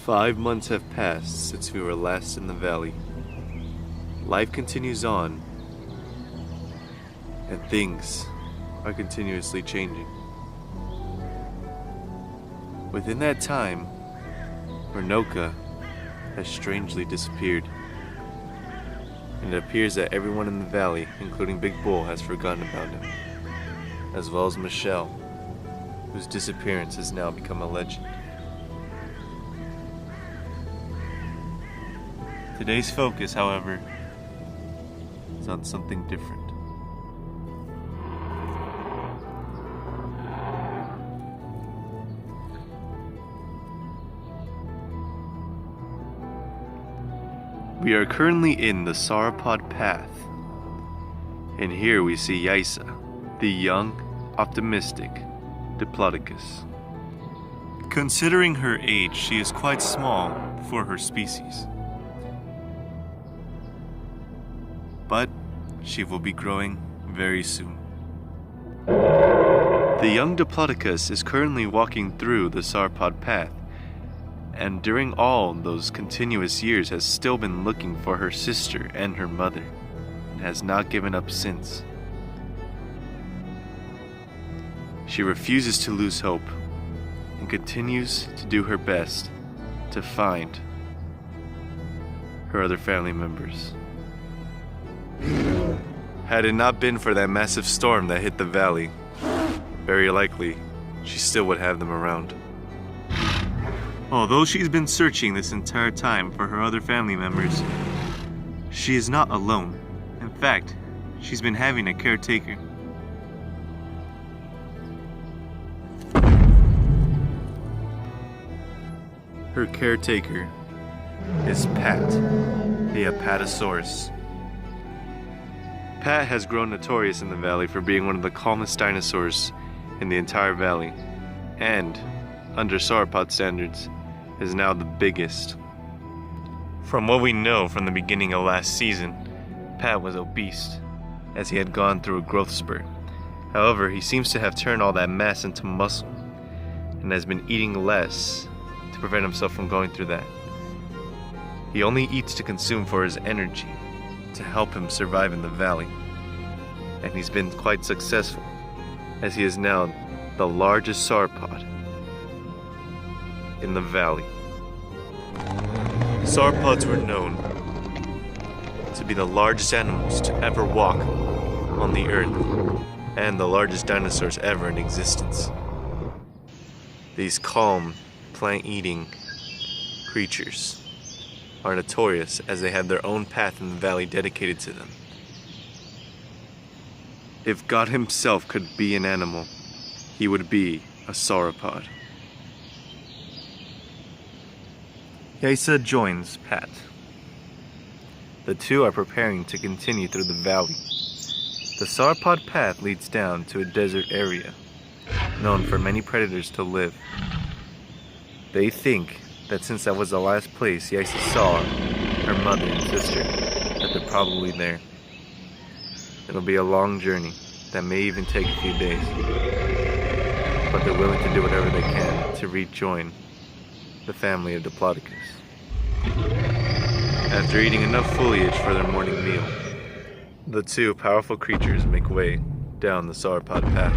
5 months have passed since we were last in the valley. Life continues on, and things are continuously changing. Within that time, Renoka has strangely disappeared, and it appears that everyone in the valley, including Big Bull, has forgotten about him, as well as Michelle, whose disappearance has now become a legend. Today's focus, however, is on something different. We are currently in the Sauropod path, and here we see Yaiza, the young, optimistic Diplodocus. Considering her age, she is quite small for her species. But she will be growing very soon. The young Diplodocus is currently walking through the Sauropod path, and during all those continuous years has still been looking for her sister and her mother, and has not given up since. She refuses to lose hope, and continues to do her best to find her other family members. Had it not been for that massive storm that hit the valley, very likely she still would have them around. Although she's been searching this entire time for her other family members, she is not alone. In fact, she's been having a caretaker. Her caretaker is Pat, the Apatosaurus. Pat has grown notorious in the valley for being one of the calmest dinosaurs in the entire valley, and, under sauropod standards, is now the biggest. From what we know from the beginning of last season, Pat was obese, as he had gone through a growth spurt. However, he seems to have turned all that mass into muscle, and has been eating less to prevent himself from going through that. He only eats to consume for his energy, to help him survive in the valley, and he's been quite successful, as he is now the largest sauropod in the valley. Sauropods were known to be the largest animals to ever walk on the earth, and the largest dinosaurs ever in existence. These calm, plant-eating creatures are notorious as they have their own path in the valley dedicated to them. If God himself could be an animal, he would be a sauropod. Yaiza joins Pat. The two are preparing to continue through the valley. The sauropod path leads down to a desert area, known for many predators to live. They think that since that was the last place Yaiza saw her mother and sister, that they're probably there. It'll be a long journey that may even take a few days, but they're willing to do whatever they can to rejoin the family of Diplodocus. After eating enough foliage for their morning meal, the two powerful creatures make way down the sauropod path.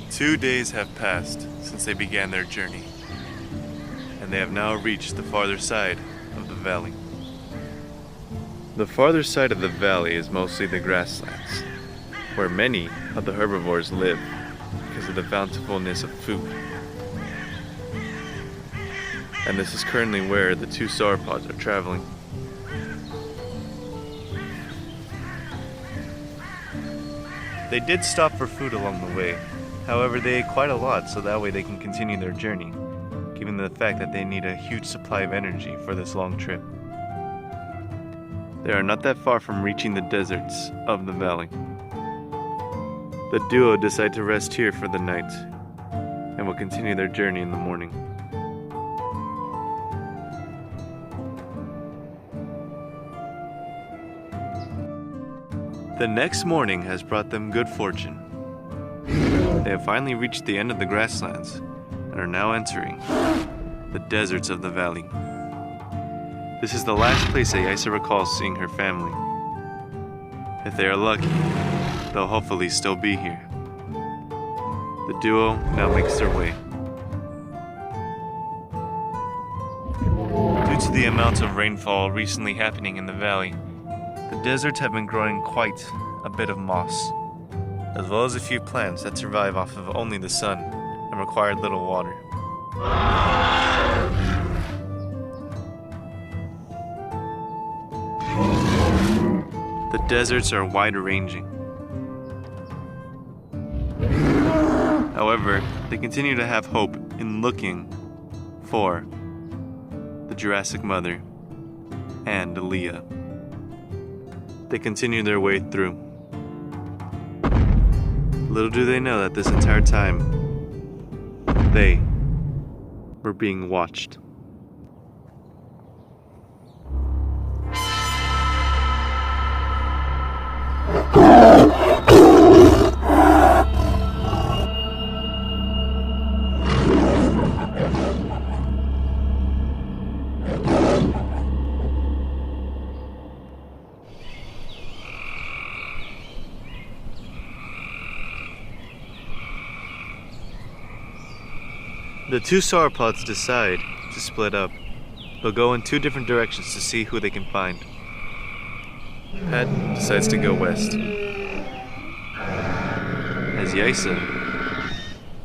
Two days have passed since they began their journey, and they have now reached the farther side of the valley. The farther side of the valley is mostly the grasslands, where many of the herbivores live because of the bountifulness of food. And this is currently where the two sauropods are traveling. They did stop for food along the way. However, they ate quite a lot, so that way they can continue their journey. given the fact that they need a huge supply of energy for this long trip. They are not that far from reaching the deserts of the valley. The duo decide to rest here for the night and will continue their journey in the morning. The next morning has brought them good fortune. They have finally reached the end of the grasslands and are now entering the deserts of the valley. This is the last place that Yaiza recalls seeing her family. If they are lucky, they'll hopefully still be here. The duo now makes their way. Due to the amount of rainfall recently happening in the valley, the deserts have been growing quite a bit of moss, as well as a few plants that survive off of only the sun and require little water. The deserts are wide-ranging. However, they continue to have hope in looking for the Jurassic Mother and Leah. They continue their way through. Little do they know that this entire time, they were being watched. The two sauropods decide to split up. They'll go in two different directions to see who they can find. Pat decides to go west, as Yaiza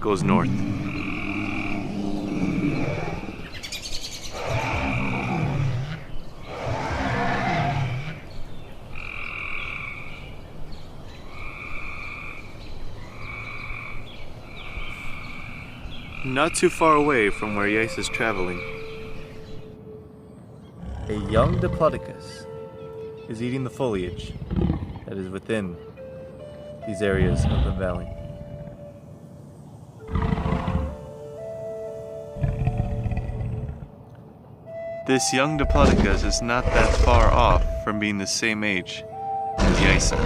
goes north. Not too far away from where Yaiza is traveling, a young Diplodocus is eating the foliage that is within these areas of the valley. This young Diplodocus is not that far off from being the same age as Yaiza.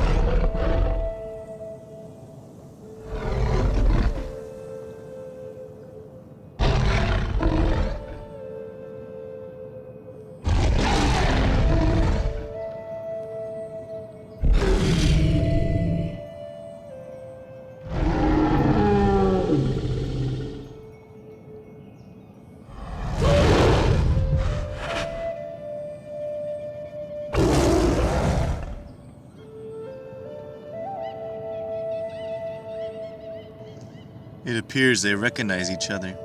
It appears they recognize each other.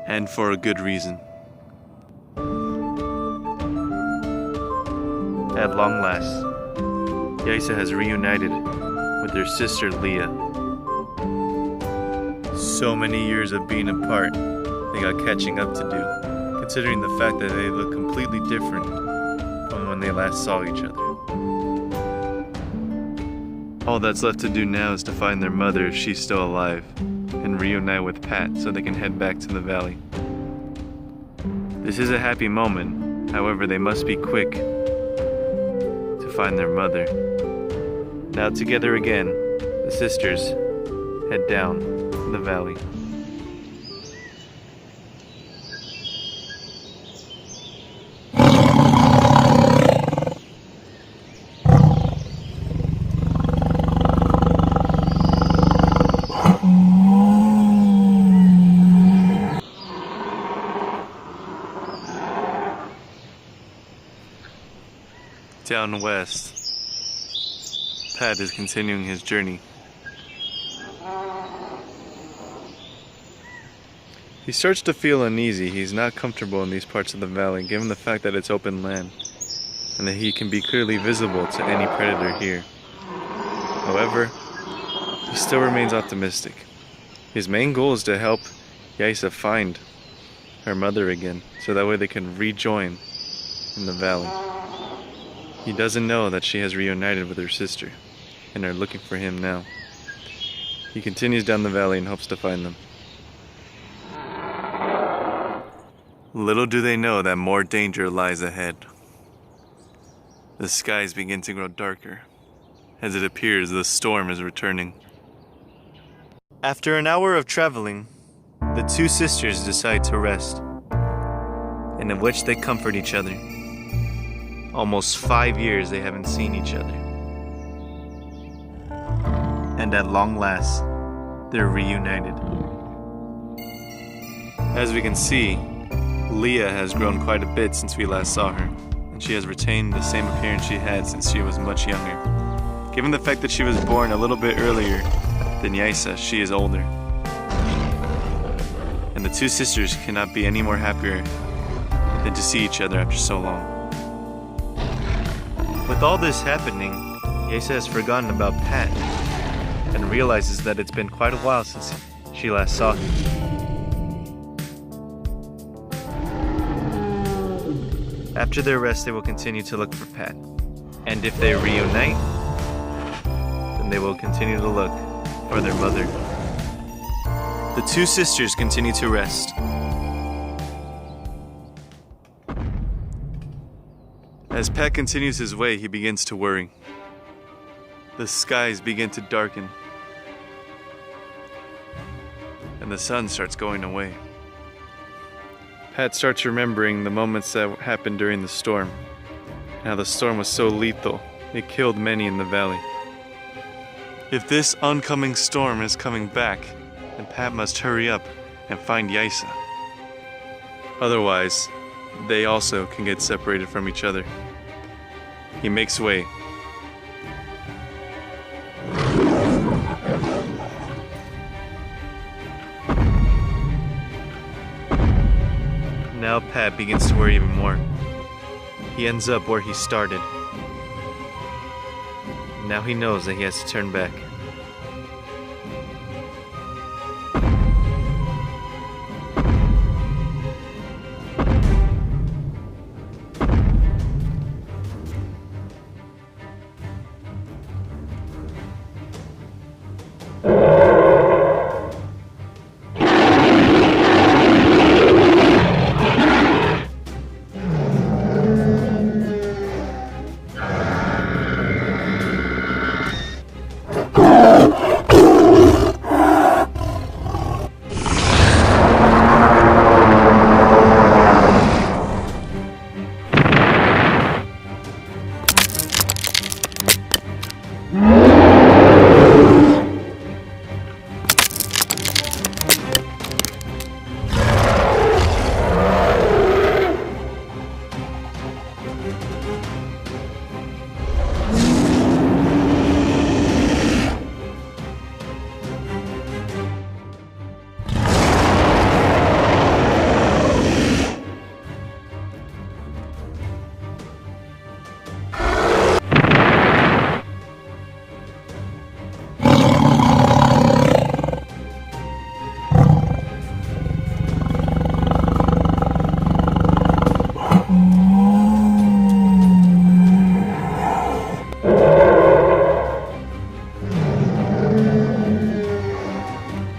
And for a good reason. At long last, Yaiza has reunited with her sister Leah. So many years of being apart, they got catching up to do, considering the fact that they look completely different from when they last saw each other. All that's left to do now is to find their mother if she's still alive, and reunite with Pat so they can head back to the valley. This is a happy moment, however they must be quick to find their mother. Now together again, the sisters head down the valley. Down west, Pat is continuing his journey. He starts to feel uneasy. He's not comfortable in these parts of the valley, given the fact that it's open land, and that he can be clearly visible to any predator here. However, he still remains optimistic, His main goal is to help Yaiza find her mother again, so that way they can rejoin in the valley. He doesn't know that she has reunited with her sister and are looking for him now. He continues down the valley and hopes to find them. Little do they know that more danger lies ahead. The skies begin to grow darker. As it appears, the storm is returning. After an hour of traveling, the two sisters decide to rest, and in which they comfort each other. Almost 5 years they haven't seen each other. And at long last, they're reunited. As we can see, Leah has grown quite a bit since we last saw her, and she has retained the same appearance she had since she was much younger. Given the fact that she was born a little bit earlier than Yaiza, she is older. And the two sisters cannot be any more happier than to see each other after so long. With all this happening, Yaiza has forgotten about Pat and realizes that it's been quite a while since she last saw him. After their rest, they will continue to look for Pat. And if they reunite, then they will continue to look for their mother. The two sisters continue to rest. As Pat continues his way, he begins to worry. The skies begin to darken, and the sun starts going away. Pat starts remembering the moments that happened during the storm, and how the storm was so lethal, it killed many in the valley. If this oncoming storm is coming back, then Pat must hurry up and find Yaiza. Otherwise, they also can get separated from each other. He makes way. Now Pat begins to worry even more. He ends up where he started. Now he knows that he has to turn back.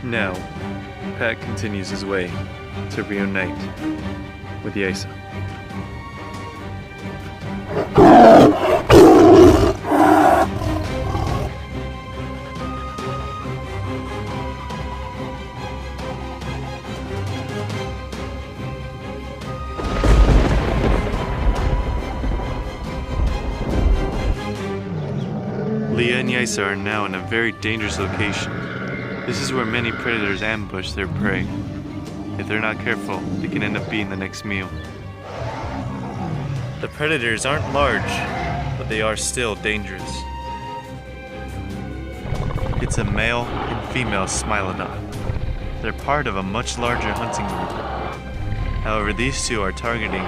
Now, Pat continues his way to reunite with Yaiza. Leah and Yaiza are now in a very dangerous location. This is where many predators ambush their prey. If they're not careful, they can end up being the next meal. The predators aren't large, but they are still dangerous. It's a male and female Smilodon. They're part of a much larger hunting group. However, these two are targeting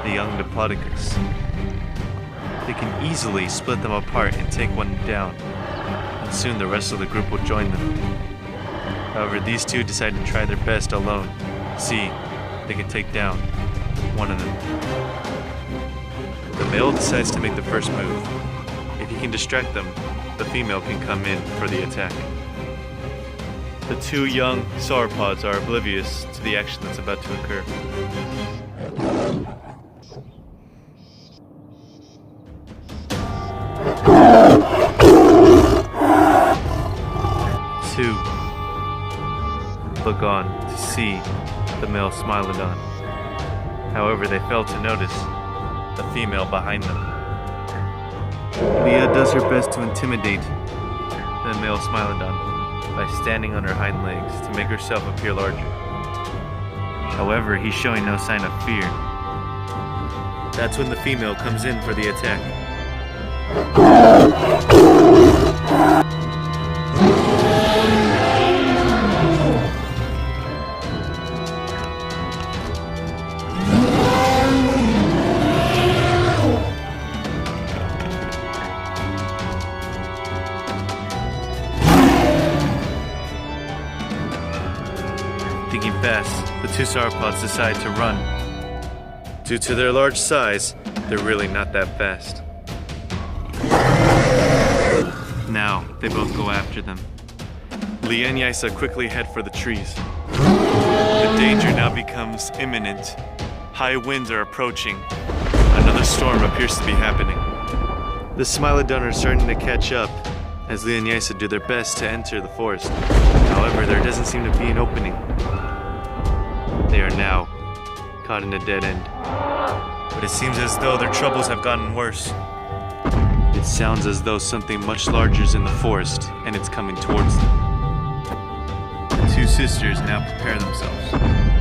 the young Diplodocus. They can easily split them apart and take one down, and soon the rest of the group will join them. However, these two decide to try their best alone. See if they can take down one of them. The male decides to make the first move. If he can distract them, the female can come in for the attack. The two young sauropods are oblivious to the action that's about to occur. Two look on to see the male Smilodon. However, they fail to notice the female behind them. Leah does her best to intimidate the male Smilodon by standing on her hind legs to make herself appear larger. However, he's showing no sign of fear. That's when the female comes in for the attack. Thinking fast, the two sauropods decide to run. Due to their large size, they're really not that fast. Now, they both go after them. Leah and Yaiza quickly head for the trees. The danger now becomes imminent. High winds are approaching. Another storm appears to be happening. The Smilodon are starting to catch up as Leah and Yaiza do their best to enter the forest. However, there doesn't seem to be an opening. They are now caught in a dead end. But it seems as though their troubles have gotten worse. It sounds as though something much larger is in the forest and it's coming towards them. The two sisters now prepare themselves.